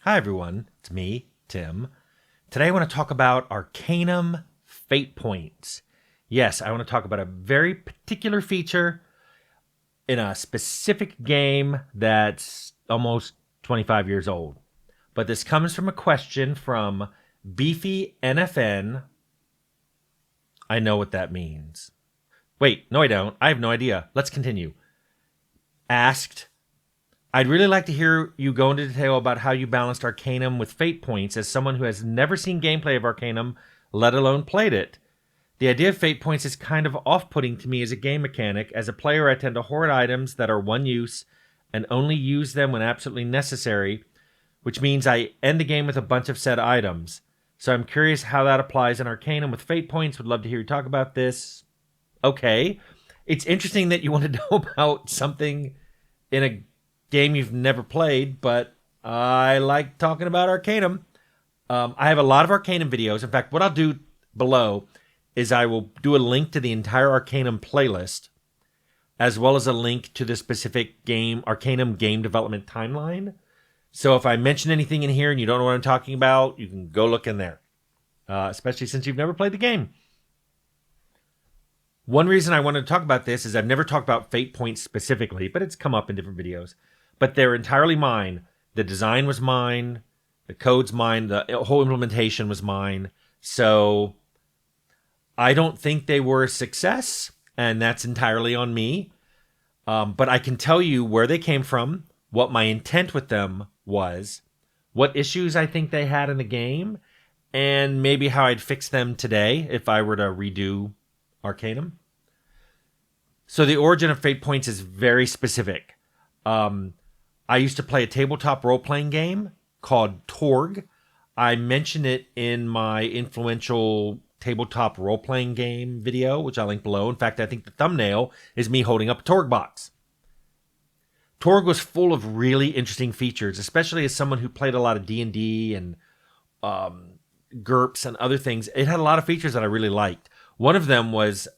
Hi everyone, it's me, Tim. Today I want to talk about Arcanum fate points. Yes, I want to talk about a very particular feature in a specific game that's almost 25 years old. But this comes from a question from Beefy NFN. I know what that means. Wait, no I don't. I have no idea. Let's continue. Asked, I'd really like to hear you go into detail about how you balanced Arcanum with fate points as someone who has never seen gameplay of Arcanum, let alone played it. The idea of fate points is kind of off-putting to me as a game mechanic. As a player, I tend to hoard items that are one use and only use them when absolutely necessary, which means I end the game with a bunch of said items. So I'm curious how that applies in Arcanum with fate points. Would love to hear you talk about this. Okay. It's interesting that you want to know about something in a game you've never played, but I like talking about Arcanum. I have a lot of Arcanum videos. In fact, what I'll do below is I will do a link to the entire Arcanum playlist, as well as a link to the specific game, Arcanum game development timeline. So if I mention anything in here and you don't know what I'm talking about, you can go look in there, especially since you've never played the game. One reason I wanted to talk about this is I've never talked about fate points specifically, but it's come up in different videos. But they're entirely mine. The design was mine. The code's mine. The whole implementation was mine. So I don't think they were a success, and that's entirely on me. But I can tell you where they came from, what my intent with them was, what issues I think they had in the game, and maybe how I'd fix them today if I were to redo Arcanum. So the origin of fate points is very specific. I used to play a tabletop role-playing game called Torg. I mention it in my influential tabletop role-playing game video, which I'll link below. In fact, I think the thumbnail is me holding up a Torg box. Torg was full of really interesting features, especially as someone who played a lot of D&D and GURPS and other things. It had a lot of features that I really liked. One of them was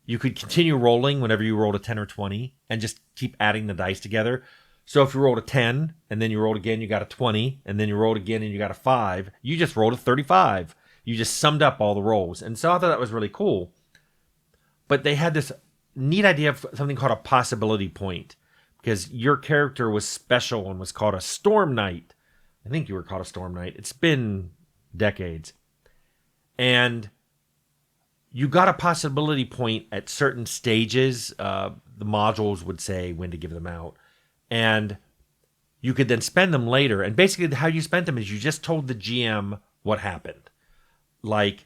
you could continue rolling whenever you rolled a 10 or 20 and just keep adding the dice together. So if you rolled a 10 and then you rolled again, you got a 20, and then you rolled again and you got a 5, you just rolled a 35. You just summed up all the rolls. And so I thought that was really cool. But they had this neat idea of something called a possibility point, because your character was special and was called a Storm Knight. I think you were called a Storm Knight. It's been decades. And you got a possibility point at certain stages. The modules would say when to give them out. And you could then spend them later. And basically how you spent them is you just told the GM what happened. Like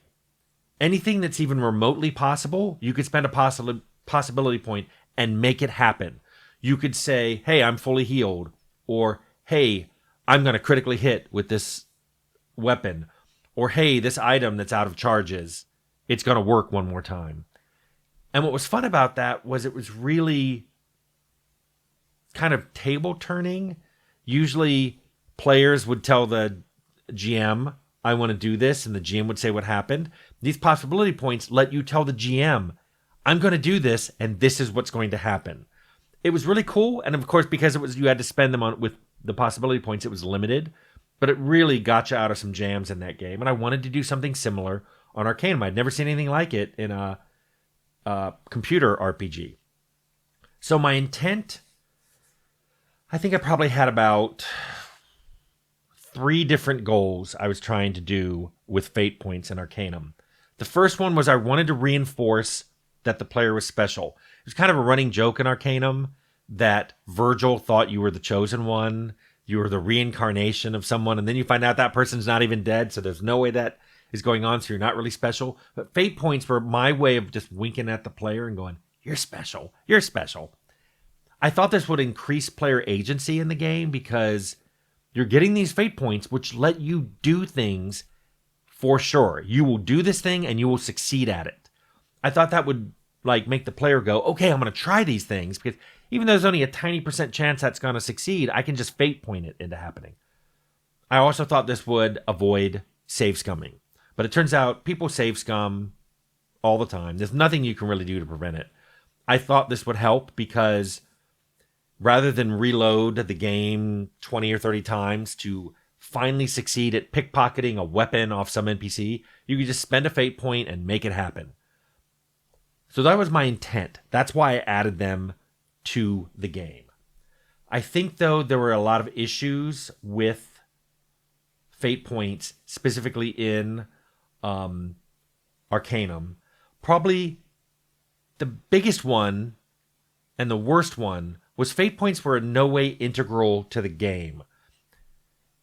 anything that's even remotely possible, you could spend a possibility point and make it happen. You could say, hey, I'm fully healed. Or, hey, I'm going to critically hit with this weapon. Or, hey, this item that's out of charges, it's going to work one more time. And what was fun about that was it was really kind of table turning. Usually players would tell the GM, I want to do this, and the GM would say what happened. These possibility points let you tell the GM, I'm going to do this, and this is what's going to happen. It was really cool, and of course, because it was you had to spend them on with the possibility points, it was limited, but it really got you out of some jams in that game, and I wanted to do something similar on Arcanum. I'd never seen anything like it in a computer RPG. So my intent, I think I probably had about 3 different goals I was trying to do with fate points in Arcanum. The first one was I wanted to reinforce that the player was special. It was kind of a running joke in Arcanum that Virgil thought you were the chosen one, you were the reincarnation of someone, and then you find out that person's not even dead, so there's no way that is going on, so you're not really special. But fate points were my way of just winking at the player and going, you're special, you're special. I thought this would increase player agency in the game because you're getting these fate points which let you do things for sure. You will do this thing and you will succeed at it. I thought that would make the player go, okay, I'm going to try these things, because even though there's only a tiny % chance that's going to succeed, I can just fate point it into happening. I also thought this would avoid save scumming. But it turns out people save scum all the time. There's nothing you can really do to prevent it. I thought this would help because rather than reload the game 20 or 30 times to finally succeed at pickpocketing a weapon off some NPC, you could just spend a fate point and make it happen. So that was my intent. That's why I added them to the game. I think, though, there were a lot of issues with fate points, specifically in Arcanum. Probably the biggest one and the worst one was fate points were in no way integral to the game.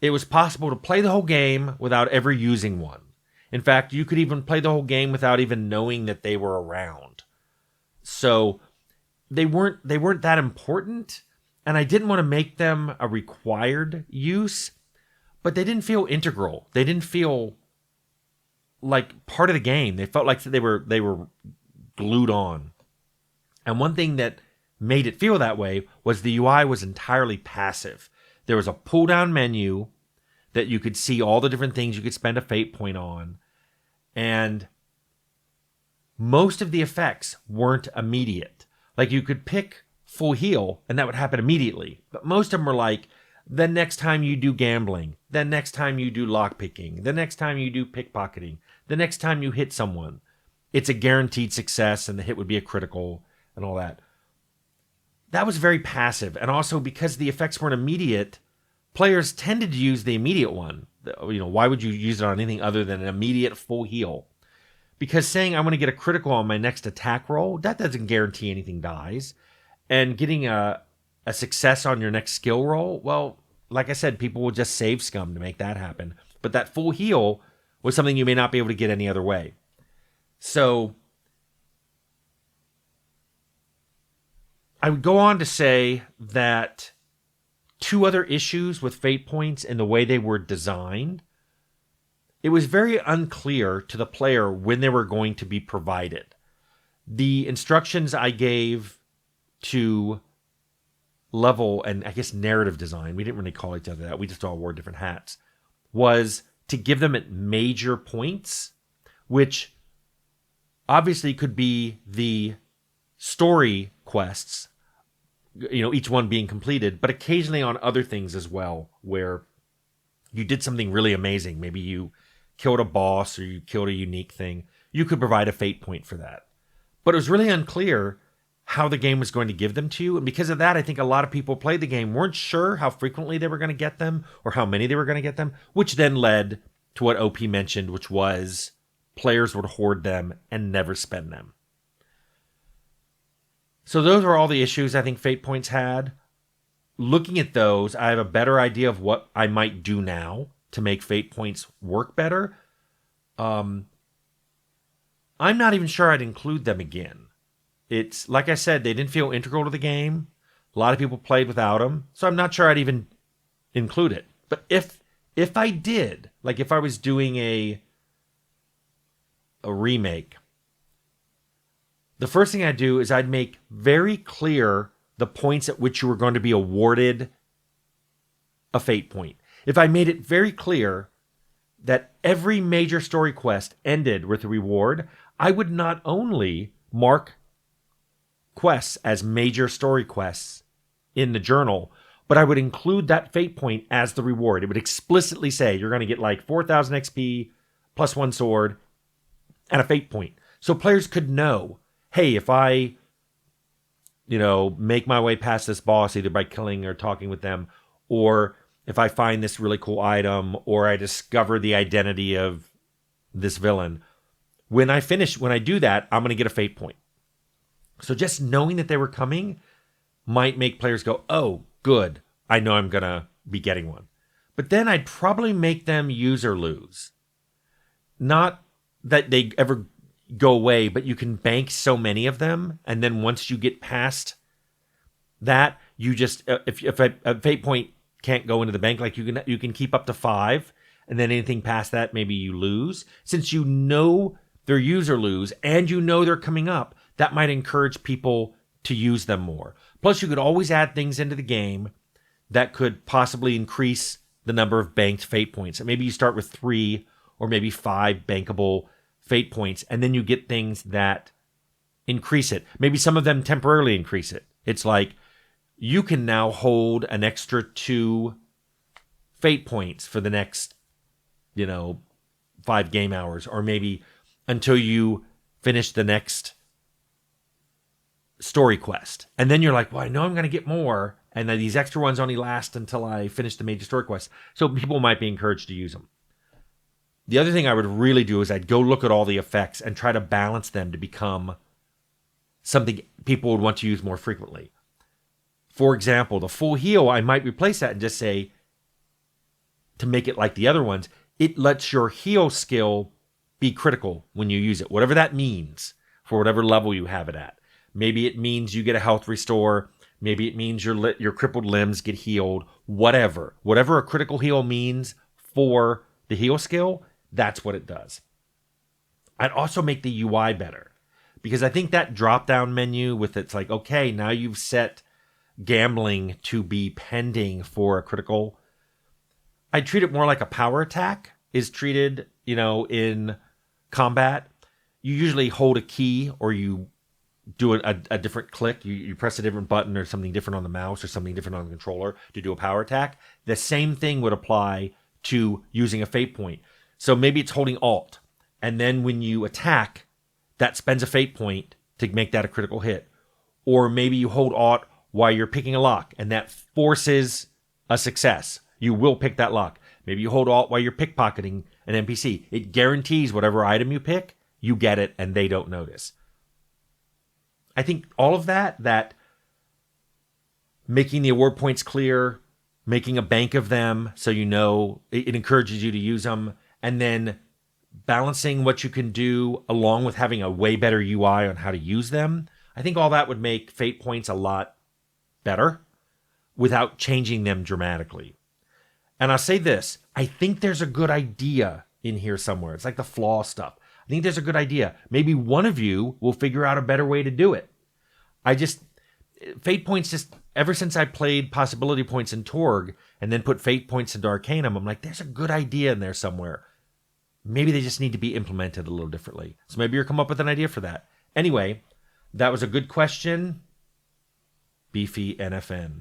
It was possible to play the whole game without ever using one. In fact, you could even play the whole game without even knowing that they were around. So they weren't that important, and I didn't want to make them a required use, but they didn't feel integral. They didn't feel like part of the game. They felt like they were glued on. And one thing that made it feel that way was the UI was entirely passive. There was a pull-down menu that you could see all the different things you could spend a fate point on. And most of the effects weren't immediate. Like, you could pick full heal and that would happen immediately. But most of them were like, the next time you do gambling, the next time you do lockpicking, the next time you do pickpocketing, the next time you hit someone, it's a guaranteed success and the hit would be a critical and all that. That was very passive. And also, because the effects weren't immediate, players tended to use the immediate one. Why would you use it on anything other than an immediate full heal? Because saying I want to get a critical on my next attack roll, that doesn't guarantee anything dies. And getting a success on your next skill roll, well, like I said, people will just save scum to make that happen. But that full heal was something you may not be able to get any other way. So I would go on to say that two other issues with fate points and the way they were designed, it was very unclear to the player when they were going to be provided. The instructions I gave to level and I guess narrative design, we didn't really call each other that, we just all wore different hats, was to give them at major points, which obviously could be the story quests, each one being completed, but occasionally on other things as well, where you did something really amazing. Maybe you killed a boss or you killed a unique thing. You could provide a fate point for that. But it was really unclear how the game was going to give them to you. And because of that, I think a lot of people played the game, weren't sure how frequently they were going to get them or how many they were going to get them, which then led to what OP mentioned, which was players would hoard them and never spend them. So those were all the issues I think fate points had. Looking at those, I have a better idea of what I might do now to make fate points work better. I'm not even sure I'd include them again. It's, like I said, they didn't feel integral to the game. A lot of people played without them, so I'm not sure I'd even include it. But if I did, like if I was doing a remake, the first thing I'd do is I'd make very clear the points at which you were going to be awarded a fate point. If I made it very clear that every major story quest ended with a reward, I would not only mark quests as major story quests in the journal, but I would include that fate point as the reward. It would explicitly say you're going to get like 4,000 XP plus 1 sword and a fate point. So players could know, hey, if I, make my way past this boss either by killing or talking with them, or if I find this really cool item, or I discover the identity of this villain, when I do that, I'm going to get a fate point. So just knowing that they were coming might make players go, oh, good, I know I'm going to be getting one. But then I'd probably make them use or lose. Not that they ever go away, but you can bank so many of them, and then once you get past that, you just if a fate point can't go into the bank, like you can keep up to 5, and then anything past that maybe you lose. Since you know they're use or lose and you know they're coming up, that might encourage people to use them more. Plus, you could always add things into the game that could possibly increase the number of banked fate points. And maybe you start with 3 or maybe 5 bankable fate points, and then you get things that increase it. Maybe some of them temporarily increase it. It's like you can now hold an extra 2 fate points for the next, 5 game hours, or maybe until you finish the next story quest. And then you're like, well, I know I'm going to get more, and then these extra ones only last until I finish the major story quest. So people might be encouraged to use them. The other thing I would really do is I'd go look at all the effects and try to balance them to become something people would want to use more frequently. For example, the full heal, I might replace that and just say, to make it like the other ones, it lets your heal skill be critical when you use it, whatever that means for whatever level you have it at. Maybe it means you get a health restore. Maybe it means your crippled limbs get healed. Whatever a critical heal means for the heal skill, that's what it does. I'd also make the UI better, because I think that drop-down menu with it's like, okay, now you've set gambling to be pending for a critical. I'd treat it more like a power attack is treated, in combat. You usually hold a key, or you do a different click. You press a different button or something different on the mouse or something different on the controller to do a power attack. The same thing would apply to using a fate point. So maybe it's holding Alt, and then when you attack, that spends a fate point to make that a critical hit. Or maybe you hold Alt while you're picking a lock, and that forces a success. You will pick that lock. Maybe you hold Alt while you're pickpocketing an NPC. It guarantees whatever item you pick, you get it, and they don't notice. I think all of that making the award points clear, making a bank of them so it encourages you to use them, and then balancing what you can do along with having a way better UI on how to use them. I think all that would make fate points a lot better without changing them dramatically. And I'll say this, I think there's a good idea in here somewhere. It's like the flaw stuff. I think there's a good idea. Maybe one of you will figure out a better way to do it. Fate points, ever since I played possibility points in Torg and then put fate points into Arcanum, I'm like, there's a good idea in there somewhere. Maybe they just need to be implemented a little differently. So maybe you'll come up with an idea for that. Anyway, that was a good question. Beefy NFN.